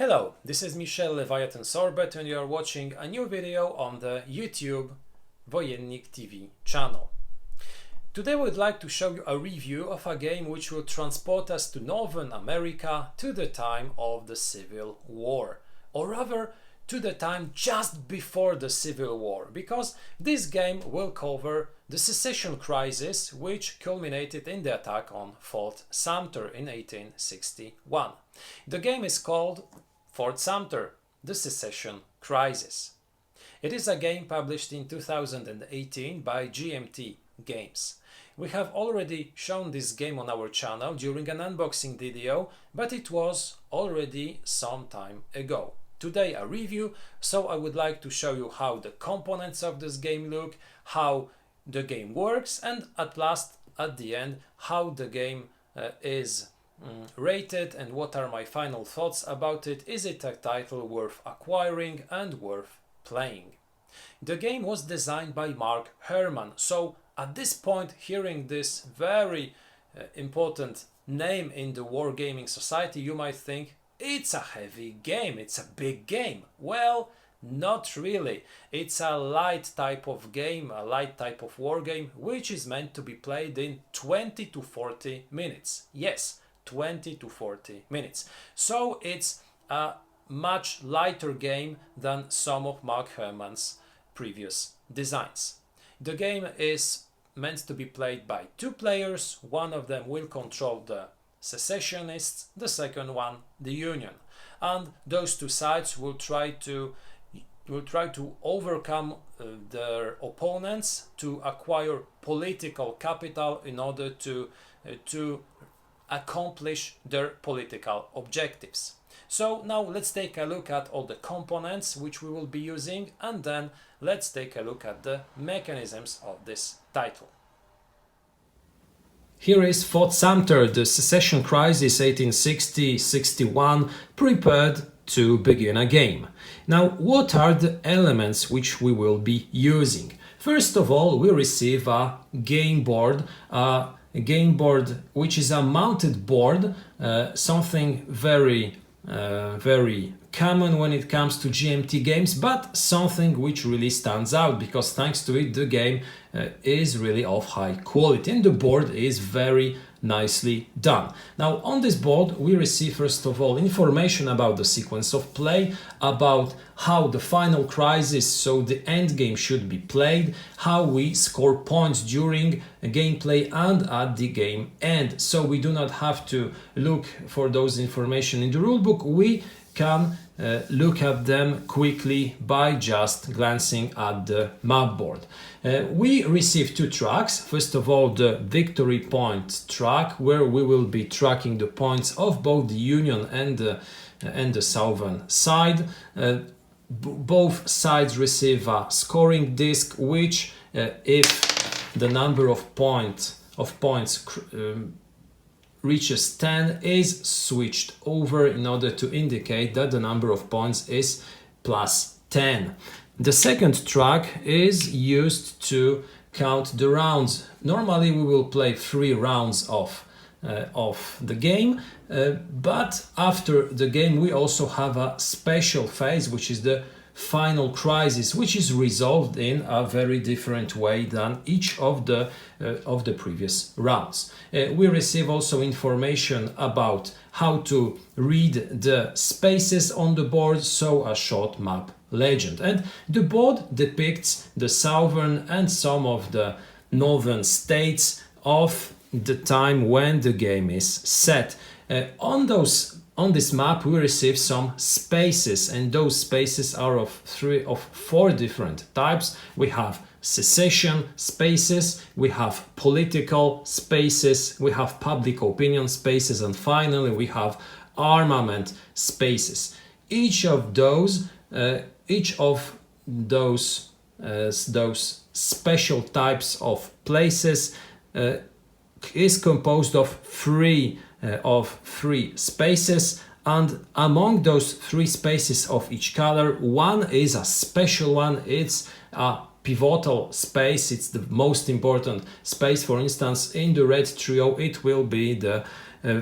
Hello, this is Michel Leviathan Sorbet and you are watching a new video on the YouTube Wojennik TV channel. Today I would like to show you a review of a game which will transport us to Northern America to the time of the Civil War, or rather to the time just before the Civil War, because this game will cover the Secession Crisis, which culminated in the attack on Fort Sumter in 1861. The game is called Fort Sumter, the Secession Crisis. It is a game published in 2018 by GMT Games. We have already shown this game on our channel during an unboxing video, but it was already some time ago. Today a review, so I would like to show you how the components of this game look, how the game works, and at last, at the end, how the game is rated and what are my final thoughts about it. Is it a title worth acquiring and worth playing? The game was designed by Mark Herman, so at this point, hearing this very important name in the wargaming society, you might think it's a heavy game, it's a big game. Well, not really. It's a light type of game, a light type of wargame, which is meant to be played in 20 to 40 minutes. Yes, 20 to 40 minutes. So it's a much lighter game than some of Mark Herman's previous designs. The game is meant to be played by two players. One of them will control the secessionists, the second one the Union, and those two sides will try to overcome their opponents to acquire political capital in order to accomplish their political objectives. So now let's take a look at all the components which we will be using, and then let's take a look at the mechanisms of this title. Here is Fort Sumter, the Secession Crisis 1860-61, prepared to begin a game. Now, what are the elements which we will be using? First of all, we receive a game board, which is a mounted board, something very common when it comes to GMT games, but something which really stands out because thanks to it the game is really of high quality and the board is very nicely done. Now on this board we receive first of all information about the sequence of play, about how the final crisis, so the end game, should be played, how we score points during gameplay and at the game end. So we do not have to look for those information in the rulebook, we can look at them quickly by just glancing at the map board. We receive two tracks. First of all, the victory point track, where we will be tracking the points of both the Union and the Southern side. Both sides receive a scoring disc, which if the number of points reaches 10 is switched over in order to indicate that the number of points is plus 10. The second track is used to count the rounds. Normally we will play 3 rounds of the game, but after the game we also have a special phase, which is the final crisis, which is resolved in a very different way than each of the previous rounds. We receive also information about how to read the spaces on the board, so a short map legend. And the board depicts the southern and some of the northern states of the time when the game is set. On this map we receive some spaces, and those spaces are of 4 different types. We have secession spaces, we have political spaces, we have public opinion spaces, and finally we have armament spaces. Each of those special types of places is composed of three spaces, and among those 3 spaces of each color, one is a special one. It's a pivotal space, it's the most important space. For instance, in the red trio it will be the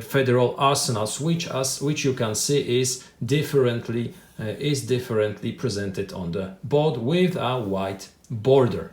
federal arsenals, which you can see is differently presented on the board with a white border.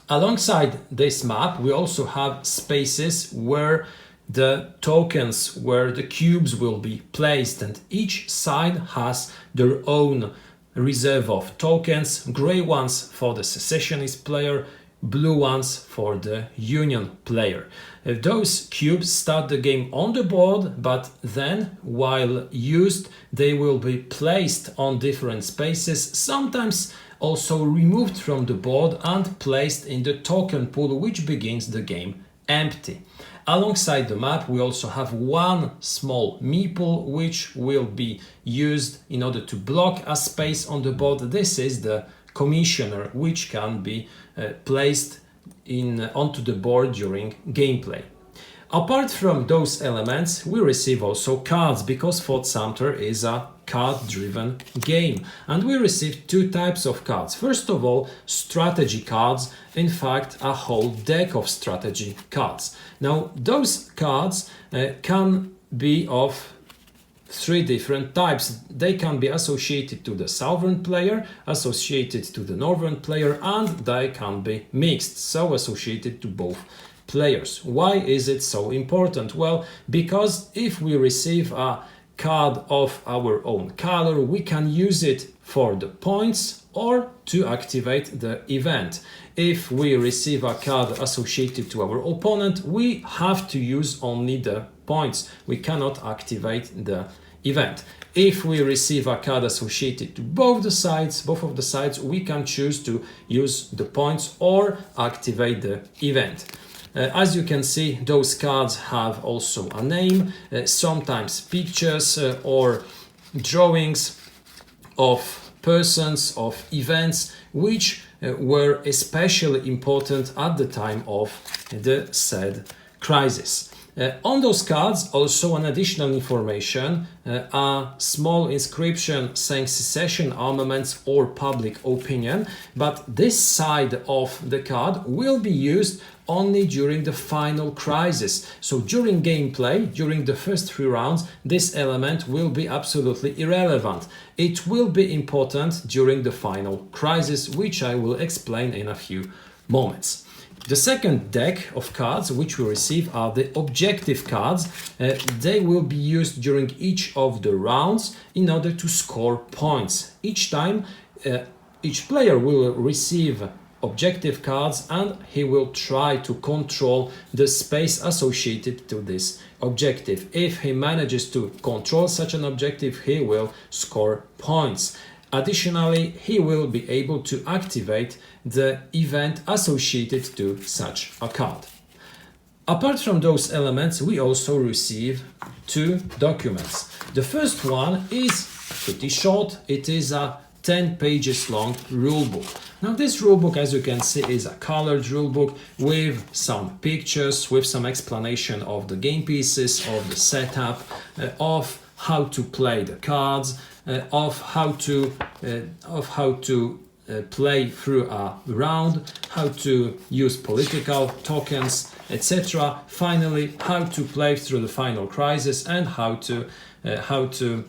Alongside this map we also have spaces where the tokens, where the cubes will be placed, and each side has their own reserve of tokens: gray ones for the secessionist player, blue ones for the Union player. Those cubes start the game on the board, but then while used they will be placed on different spaces, sometimes also removed from the board and placed in the token pool, which begins the game empty. Alongside the map we also have one small meeple which will be used in order to block a space on the board. This is the commissioner, which can be placed onto the board during gameplay. Apart from those elements, we receive also cards, because Fort Sumter is a card-driven game, and we receive two types of cards. First of all, strategy cards, in fact a whole deck of strategy cards. Now those cards can be of three different types. They can be associated to the southern player, associated to the northern player, and they can be mixed, so associated to both players. Why is it so important? Well, because if we receive a card of our own color, we can use it for the points or to activate the event. If we receive a card associated to our opponent, we have to use only the points. We cannot activate the event. If we receive a card associated to both of the sides, we can choose to use the points or activate the event. As you can see, those cards have also a name, sometimes pictures or drawings of persons, of events, which were especially important at the time of the said crisis. On those cards also an additional information, a small inscription saying secession armaments or public opinion, but this side of the card will be used only during the final crisis. So during gameplay, during the first 3 rounds, this element will be absolutely irrelevant. It will be important during the final crisis, which I will explain in a few moments. The second deck of cards which we receive are the objective cards. They will be used during each of the rounds in order to score points. Each time, each player will receive objective cards and he will try to control the space associated to this objective. If he manages to control such an objective, he will score points. Additionally, he will be able to activate the event associated to such a card. Apart from those elements, we also receive 2 documents. The first one is pretty short. It is a 10 pages long rulebook. Now this rulebook, as you can see, is a colored rulebook with some pictures, with some explanation of the game pieces, of the setup, of how to play the cards, of how to play through a round, how to use political tokens, etc. Finally, how to play through the final crisis and how to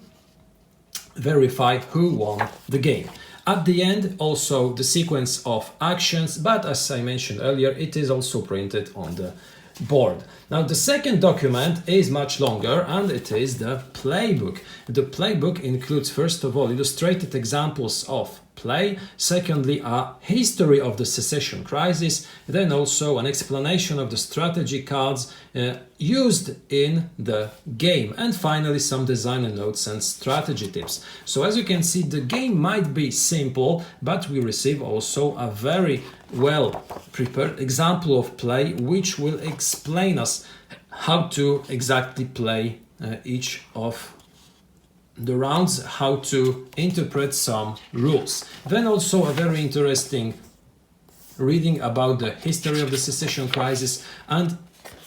verify who won the game. At the end, also the sequence of actions, but as I mentioned earlier, it is also printed on the board. Now the second document is much longer and it is the playbook. The playbook includes, first of all, illustrated examples of play, secondly a history of the secession crisis, then also an explanation of the strategy cards used in the game, and finally some designer notes and strategy tips. So as you can see, the game might be simple, but we receive also a very well prepared example of play which will explain us how to exactly play each of the rounds, how to interpret some rules. Then also a very interesting reading about the history of the secession crisis and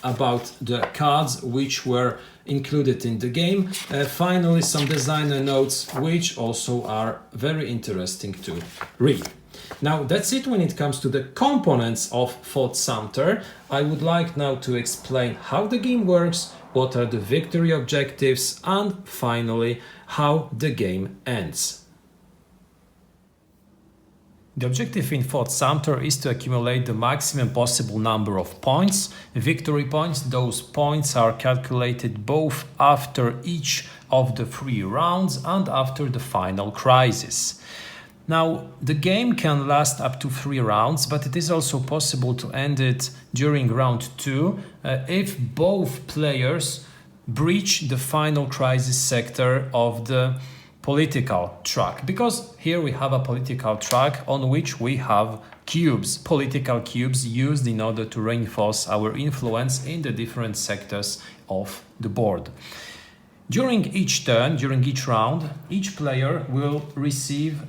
about the cards which were included in the game. Finally, some designer notes which also are very interesting to read. Now that's it when it comes to the components of Fort Sumter. I would like now to explain how the game works, what are the victory objectives, and finally how the game ends. The objective in Fort Sumter is to accumulate the maximum possible number of points, victory points. Those points are calculated both after each of the 3 rounds and after the final crisis. Now, the game can last up to 3 rounds, but it is also possible to end it during round 2 if both players breach the final crisis sector of the political track, because here we have a political track on which we have cubes, political cubes used in order to reinforce our influence in the different sectors of the board. During each turn, during each round, each player will receive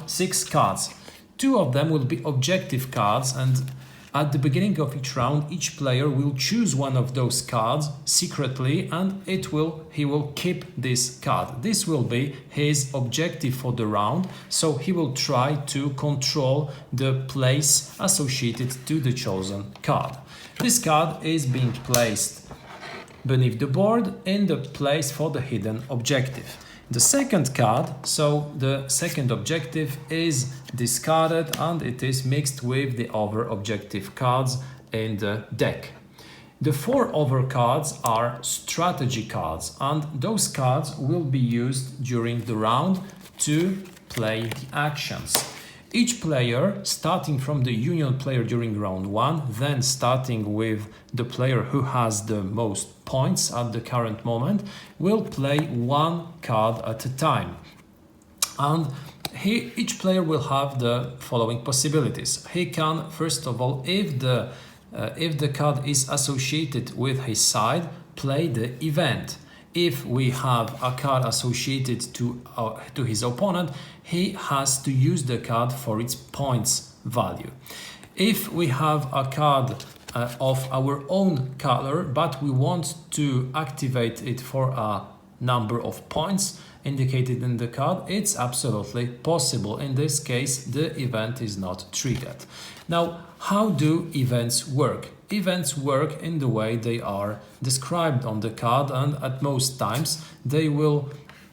6 cards. 2 of them will be objective cards, and at the beginning of each round, each player will choose one of those cards secretly, and he will keep this card. This will be his objective for the round, so he will try to control the place associated to the chosen card. This card is being placed beneath the board in the place for the hidden objective. The second card, so the second objective, is discarded and it is mixed with the other objective cards in the deck. The 4 other cards are strategy cards, and those cards will be used during the round to play the actions. Each player, starting from the union player during round 1, then starting with the player who has the most points at the current moment, will play 1 card at a time. And each player will have the following possibilities. He can, first of all, if the card is associated with his side, play the event. If we have a card associated to his opponent, he has to use the card for its points value. If we have a card of our own color, but we want to activate it for a number of points indicated in the card, it's absolutely possible. In this case, the event is not triggered. Now, how do events work? Events work in the way they are described on the card, and at most times they will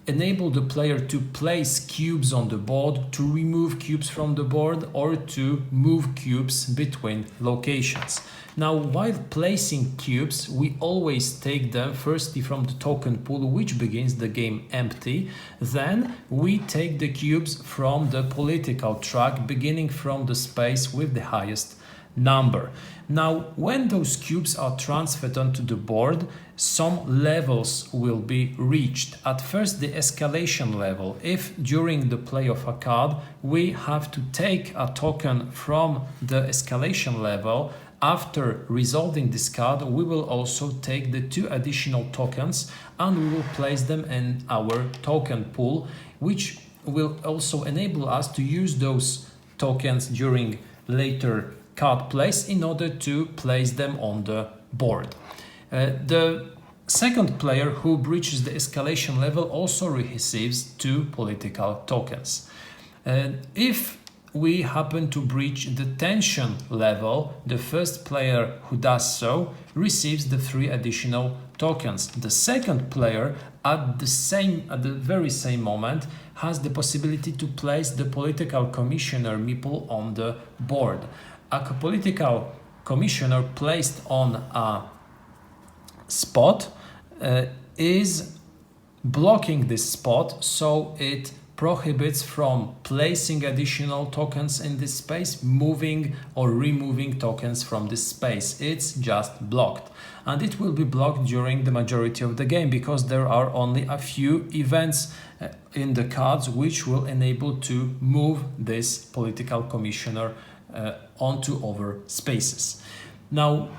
enable the player to place cubes on the board, to remove cubes from the board, or to move cubes between locations. Now, while placing cubes, we always take them firstly from the token pool, which begins the game empty. Then we take the cubes from the political track, beginning from the space with the highest number. Now, when those cubes are transferred onto the board, some levels will be reached. At first, the escalation level. If during the play of a card we have to take a token from the escalation level, after resolving this card, we will also take the 2 additional tokens and we will place them in our token pool, which will also enable us to use those tokens during later card plays in order to place them on the board. The second player who breaches the escalation level also receives 2 political tokens. If we happen to breach the tension level, the first player who does so receives the 3 additional tokens. The second player at the very same moment has the possibility to place the political commissioner meeple on the board. A political commissioner placed on a spot is blocking this spot, so it prohibits from placing additional tokens in this space, moving or removing tokens from this space. It's just blocked, and it will be blocked during the majority of the game because there are only a few events in the cards which will enable to move this political commissioner onto other spaces. Now,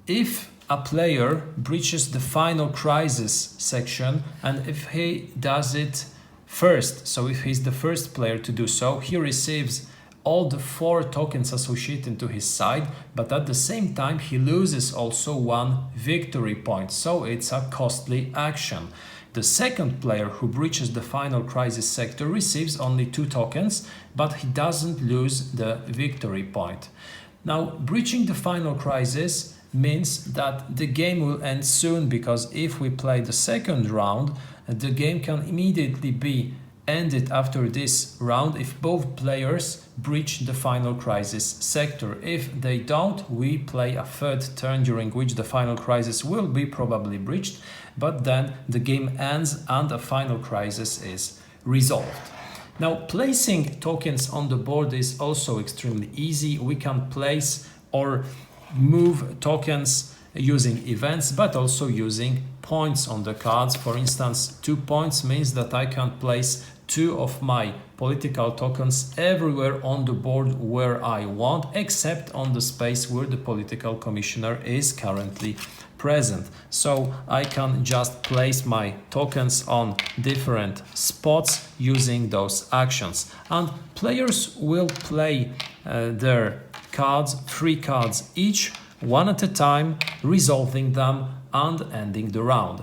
if a player breaches the final crisis section, and if he does it first, so if he's the first player to do so, he receives all the 4 tokens associated to his side, but at the same time he loses also 1 victory point, so it's a costly action. The second player who breaches the final crisis sector receives only 2 tokens, but he doesn't lose the victory point. Now, breaching the final crisis means that the game will end soon, because if we play the second round, the game can immediately be ended after this round if both players breach the final crisis sector. If they don't, we play a third turn during which the final crisis will be probably breached, but then the game ends and a final crisis is resolved. Now, placing tokens on the board is also extremely easy. We can place or move tokens using events, but also using points on the cards. For instance, 2 points means that I can place 2 of my political tokens everywhere on the board where I want, except on the space where the political commissioner is currently present. So I can just place my tokens on different spots using those actions. And players will play their cards, 3 cards each, one at a time, resolving them and ending the round.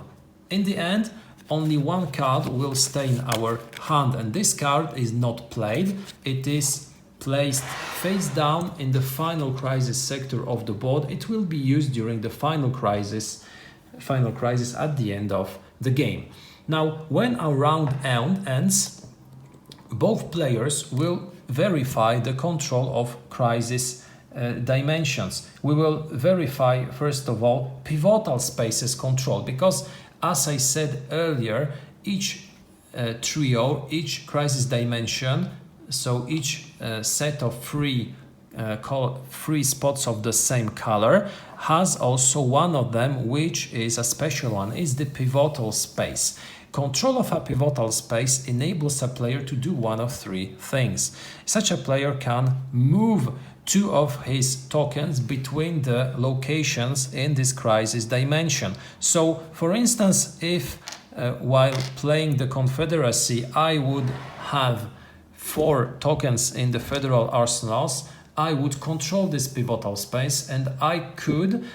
In the end, only 1 card will stay in our hand, and this card is not played. It is placed face down in the final crisis sector of the board. It will be used during the final crisis at the end of the game. Now, when our round ends, both players will verify the control of crisis dimensions. We will verify, first of all, pivotal spaces control, because as I said earlier, each trio, each crisis dimension, so each set of 3 spots of the same color, has also one of them which is a special one, is the pivotal space. Control of a pivotal space enables a player to do one of 3 things. Such a player can move 2 of his tokens between the locations in this crisis dimension. So, for instance, if while playing the Confederacy I would have 4 tokens in the federal arsenals, I would control this pivotal space and I could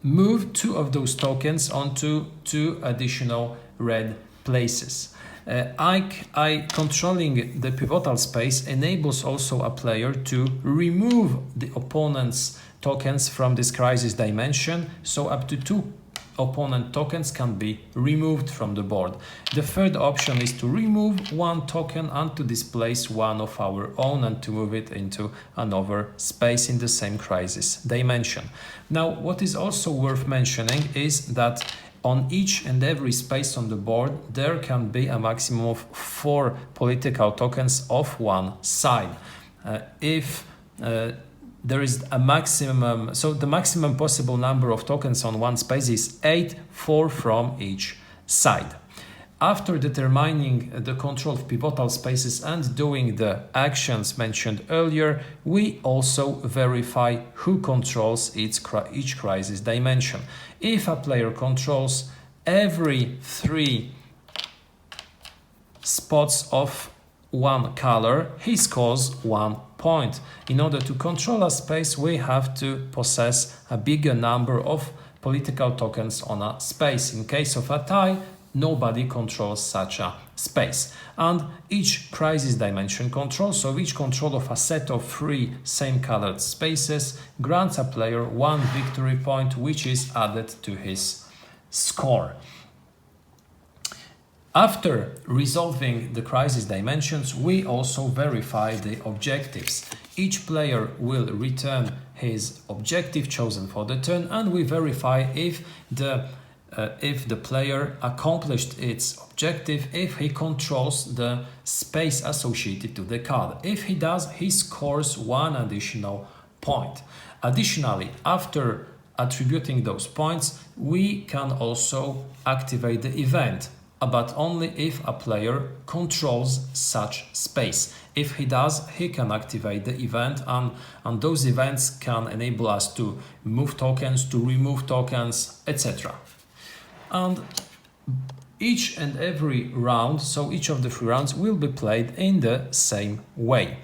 move 2 of those tokens onto 2 additional red places. Controlling the pivotal space enables also a player to remove the opponent's tokens from this crisis dimension, so up to 2 opponent tokens can be removed from the board. The third option is to remove 1 token and to displace 1 of our own and to move it into another space in the same crisis dimension. Now, what is also worth mentioning is that on each and every space on the board, there can be a maximum of 4 political tokens of one side. If there is a maximum, so the maximum possible number of tokens on one space is 8, 4 from each side. After determining the control of pivotal spaces and doing the actions mentioned earlier, we also verify who controls each crisis dimension. If a player controls every 3 spots of one color, he scores 1 point. In order to control a space, we have to possess a bigger number of political tokens on a space. In case of a tie, nobody controls such a space. And each crisis dimension control, so each control of a set of 3 same colored spaces, grants a player 1 victory point, which is added to his score. After resolving the crisis dimensions, we also verify the objectives. Each player will return his objective chosen for the turn, and we verify if the player accomplished its objective, if he controls the space associated to the card. If he does, he scores 1 additional point. Additionally, after attributing those points, we can also activate the event, but only if a player controls such space. If he does, he can activate the event, and those events can enable us to move tokens, to remove tokens, etc. And each and every round, so each of the 3 rounds, will be played in the same way.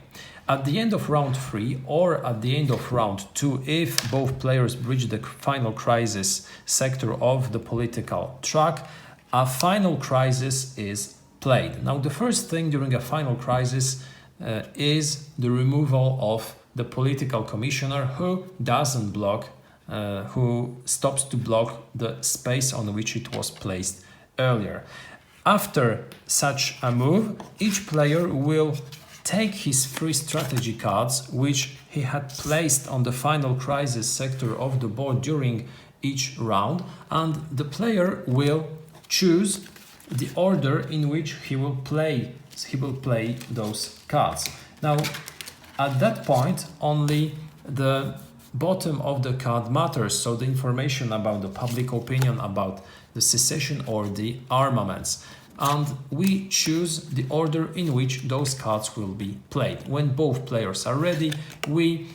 At the end of round 3 or at the end of round 2, if both players breach the final crisis sector of the political track, a final crisis is played. Now, the first thing during a final crisis is the removal of the political commissioner who doesn't block, who stops to block the space on which it was placed earlier. After such a move, each player will take his 3 strategy cards, which he had placed on the final crisis sector of the board during each round, and the player will choose the order in which he will play those cards. Now, at that point, only the bottom of the card matters, so the information about the public opinion about the secession or the armaments. And we choose the order in which those cards will be played. When both players are ready, we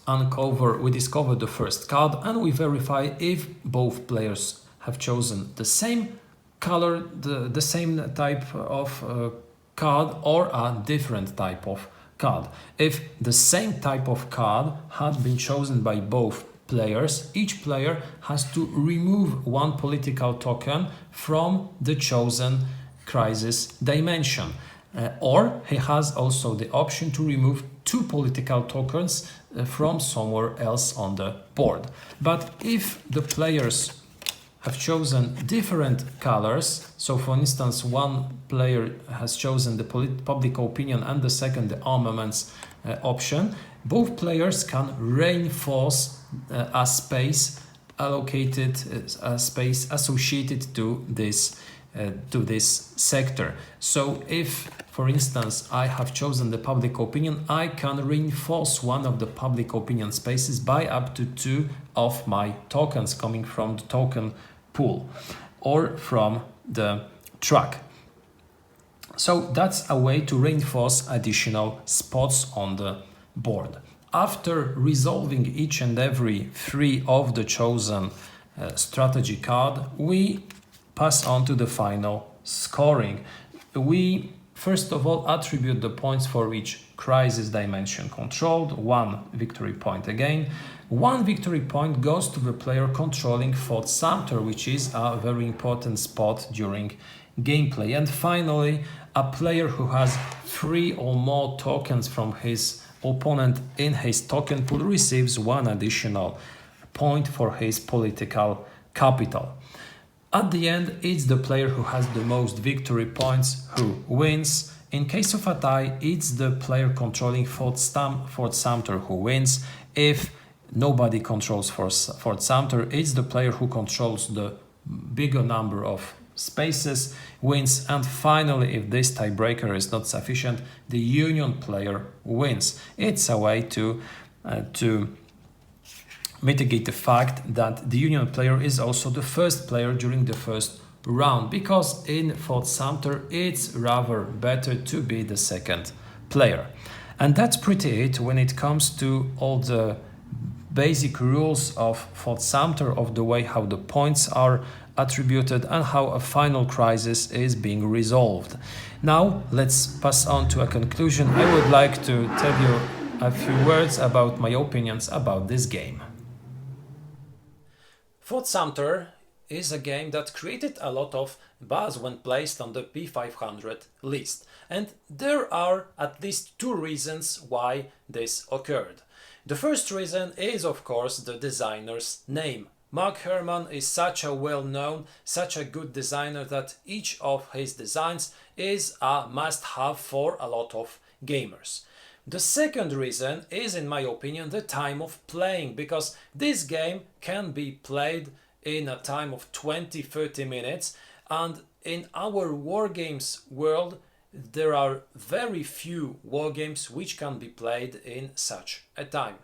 discover the first card and we verify if both players have chosen the same color, the same type of card or a different type of card. If the same type of card had been chosen by both players, each player has to remove 1 political token from the chosen crisis dimension. Or he has also the option to remove 2 political tokens from somewhere else on the board. But if the players have chosen different colors, so for instance, one player has chosen the public opinion and the second the armaments option, both players can reinforce a space allocated, a space associated to this sector. So if, for instance, I have chosen the public opinion, I can reinforce one of the public opinion spaces by up to 2 of my tokens coming from the token pool or from the track. So that's a way to reinforce additional spots on the board. After resolving each and every 3 of the chosen strategy card, we pass on to the final scoring. We first of all attribute the points for each crisis dimension controlled, 1 victory point again. 1 victory point goes to the player controlling Fort Sumter, which is a very important spot during gameplay. And finally, a player who has 3 or more tokens from his opponent in his token pool receives 1 additional point for his political capital. At the end, it's the player who has the most victory points who wins. In case of a tie, it's the player controlling Fort Sumter who wins. If nobody controls Fort Sumter, it's the player who controls the bigger number of spaces wins. And finally, if this tiebreaker is not sufficient, the Union player wins. It's a way to mitigate the fact that the Union player is also the first player during the first round, because in Fort Sumter it's rather better to be the second player. And that's pretty it when it comes to all the basic rules of Fort Sumter, of the way how the points are attributed and how a final crisis is being resolved. Now let's pass on to a conclusion. I would like to tell you a few words about my opinions about this game. Fort Sumter is a game that created a lot of buzz when placed on the P500 list, and there are at least 2 reasons why this occurred. The first reason is, of course, the designer's name. Mark Herman is such a well-known, such a good designer that each of his designs is a must-have for a lot of gamers. The second reason is, in my opinion, the time of playing, because this game can be played in a time of 20-30 minutes, and in our wargames world there are very few wargames which can be played in such a time.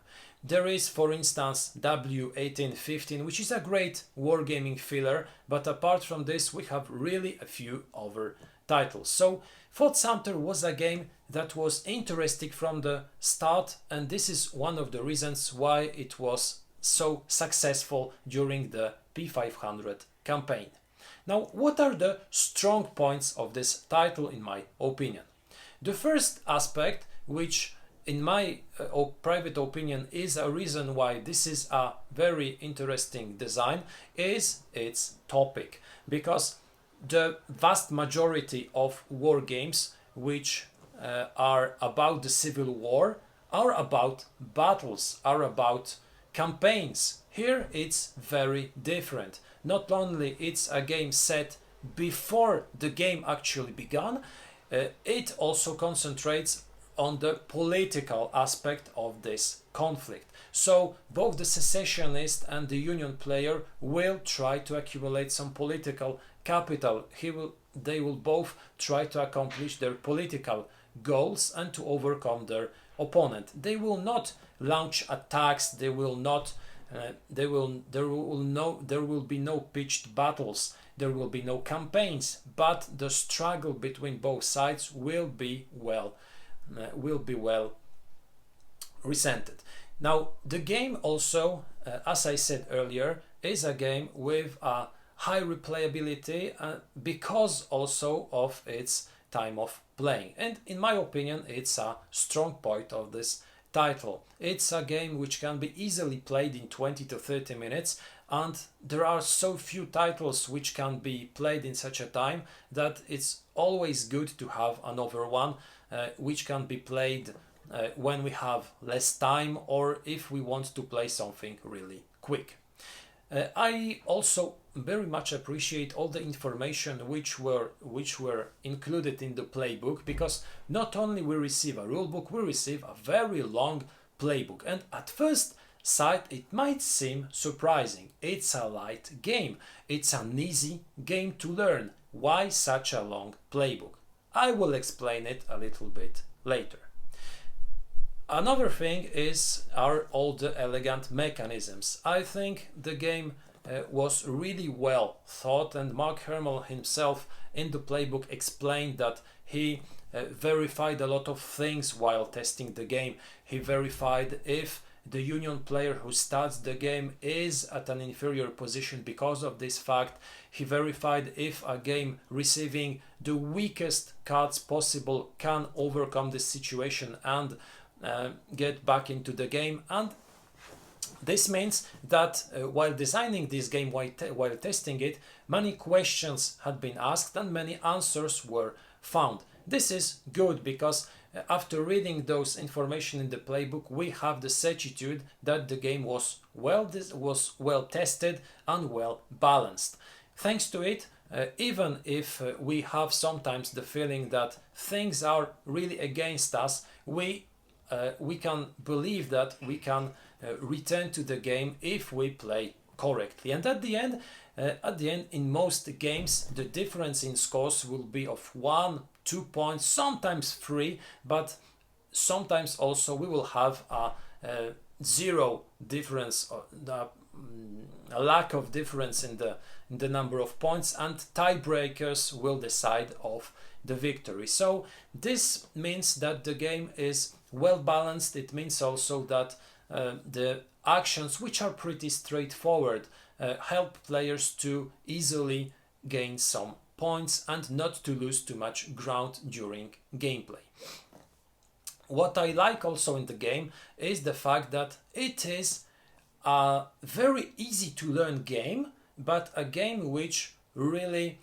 There is, for instance, W1815, which is a great wargaming filler, but apart from this we have really a few other titles. So Fort Sumter was a game that was interesting from the start, and this is one of the reasons why it was so successful during the P500 campaign. Now, what are the strong points of this title in my opinion? The first aspect, which in my private opinion, is a reason why this is a very interesting design is its topic, because the vast majority of war games which are about the civil war are about battles, are about campaigns. Here it's very different. Not only it's a game set before the game actually began, it also concentrates on the political aspect of this conflict. So both the secessionist and the Union player will try to accumulate some political capital. They will both try to accomplish their political goals and to overcome their opponent. They will not launch attacks. They will not. There will be no pitched battles. There will be no campaigns. But the struggle between both sides will be well resented. Now, the game also, as I said earlier, is a game with a high replayability because also of its time of playing. And in my opinion, it's a strong point of this title. It's a game which can be easily played in 20 to 30 minutes, and there are so few titles which can be played in such a time that it's always good to have another one which can be played when we have less time or if we want to play something really quick. I also very much appreciate all the information which were included in the playbook, because not only we receive a rulebook, we receive a very long playbook, and at first sight it might seem surprising. It's a light game, it's an easy game to learn. Why such a long playbook? I will explain it a little bit later. Another thing are all the elegant mechanisms. I think the game was really well thought, and Mark Hermel himself in the playbook explained that he verified a lot of things while testing the game. He verified if the Union player who starts the game is at an inferior position because of this fact. He verified if a game receiving the weakest cards possible can overcome this situation and get back into the game. And this means that while designing this game, while testing it, many questions had been asked and many answers were found. This is good because after reading those information in the playbook, we have the certitude that the game was well tested and well balanced. Thanks to it, even if we have sometimes the feeling that things are really against us, we can believe that we can return to the game if we play correctly. And at the end, in most games, the difference in scores will be of 1, 2 points, sometimes 3, but sometimes also we will have a zero difference, a lack of difference in the number of points, and tiebreakers will decide of the victory. So this means that the game is well balanced. It means also that the actions, which are pretty straightforward, help players to easily gain some points and not to lose too much ground during gameplay. What I like also in the game is the fact that it is a very easy to learn game, but a game which really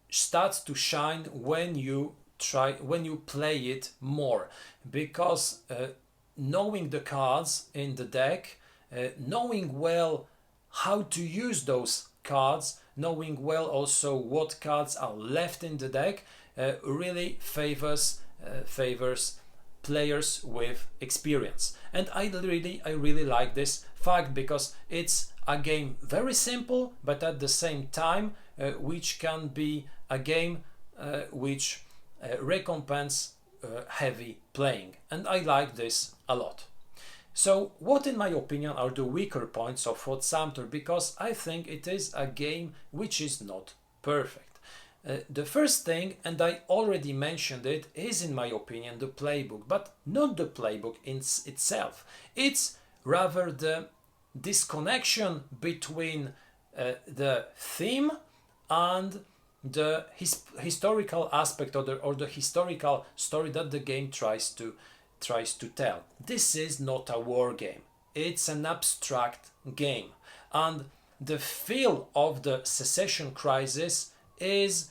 starts to shine when you play it more, because knowing the cards in the deck, knowing well how to use those cards, knowing well also what cards are left in the deck, really favors players with experience. And I really like this fact, because it's a game very simple, but at the same time which can be a game which recompense heavy playing, and I like this a lot. So what in my opinion are the weaker points of Fort Sumter, because I think it is a game which is not perfect. The first thing, and I already mentioned it, is in my opinion the playbook, but not the playbook in itself. It's rather the disconnection between the theme and the historical aspect or the historical story that the game tries to tell. This is not a war game. It's an abstract game. And the feel of the Secession Crisis is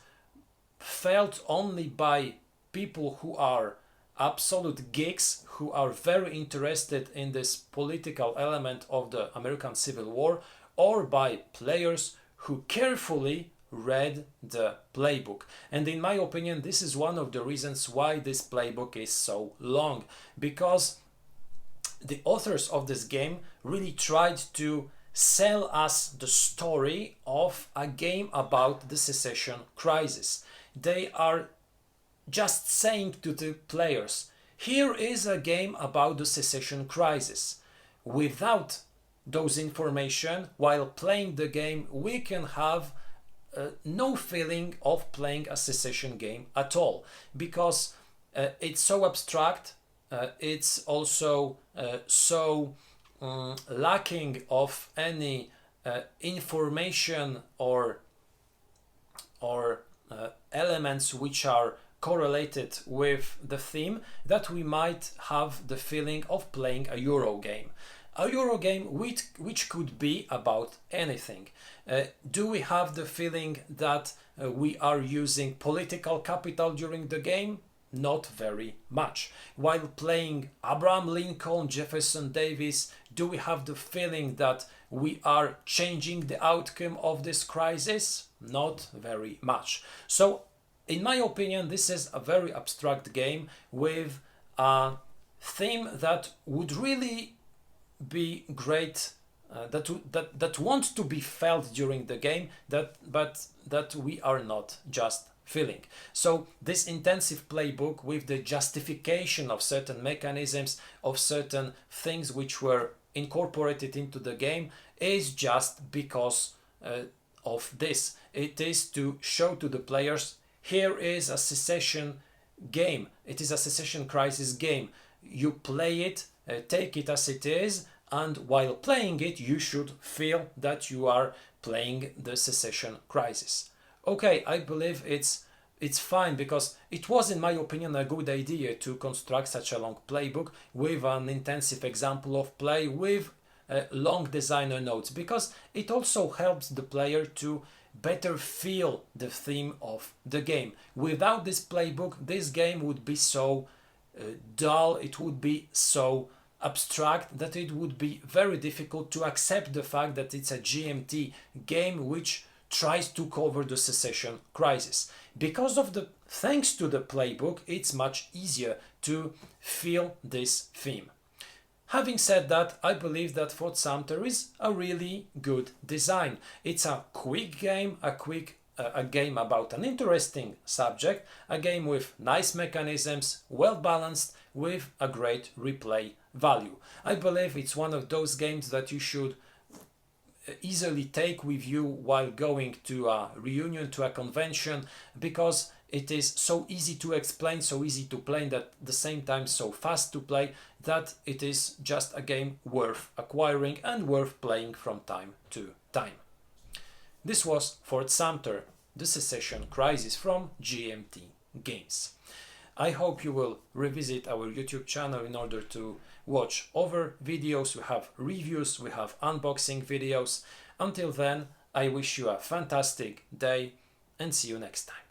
felt only by people who are absolute geeks, who are very interested in this political element of the American Civil War, or by players who carefully read the playbook. And in my opinion, this is one of the reasons why this playbook is so long, because the authors of this game really tried to sell us the story of a game about the Secession Crisis. They are just saying to the players, here is a game about the Secession Crisis. Without those information, while playing the game, we can have no feeling of playing a secession game at all, because it's so abstract, it's also so lacking of any information or elements which are correlated with the theme, that we might have the feeling of playing a Euro game. A Euro game which could be about anything. Do we have the feeling that we are using political capital during the game? Not very much. While playing Abraham Lincoln, Jefferson Davis, do we have the feeling that we are changing the outcome of this crisis? Not very much. So, in my opinion, this is a very abstract game with a theme that would really be great, that want to be felt during the game, but that we are not just feeling. So this intensive playbook with the justification of certain mechanisms, of certain things which were incorporated into the game, is just because of this. It is to show to the players, here is a secession game. It is a Secession Crisis game. You play it, take it as it is, and while playing it, you should feel that you are playing the Secession Crisis. Okay, I believe it's fine, because it was, in my opinion, a good idea to construct such a long playbook with an intensive example of play with long designer notes, because it also helps the player to better feel the theme of the game. Without this playbook, this game would be so dull, it would be so abstract, that it would be very difficult to accept the fact that it's a GMT game which tries to cover the Secession Crisis. Thanks to the playbook, it's much easier to feel this theme. Having said that, I believe that Fort Sumter is a really good design. It's a quick game, a game about an interesting subject, a game with nice mechanisms, well balanced, with a great replay value. I believe it's one of those games that you should easily take with you while going to a reunion, to a convention, because it is so easy to explain, so easy to play, and at the same time so fast to play, that it is just a game worth acquiring and worth playing from time to time. This was Fort Sumter, the Secession Crisis from GMT Games. I hope you will revisit our YouTube channel in order to watch other videos. We have reviews, we have unboxing videos. Until then, I wish you a fantastic day and see you next time.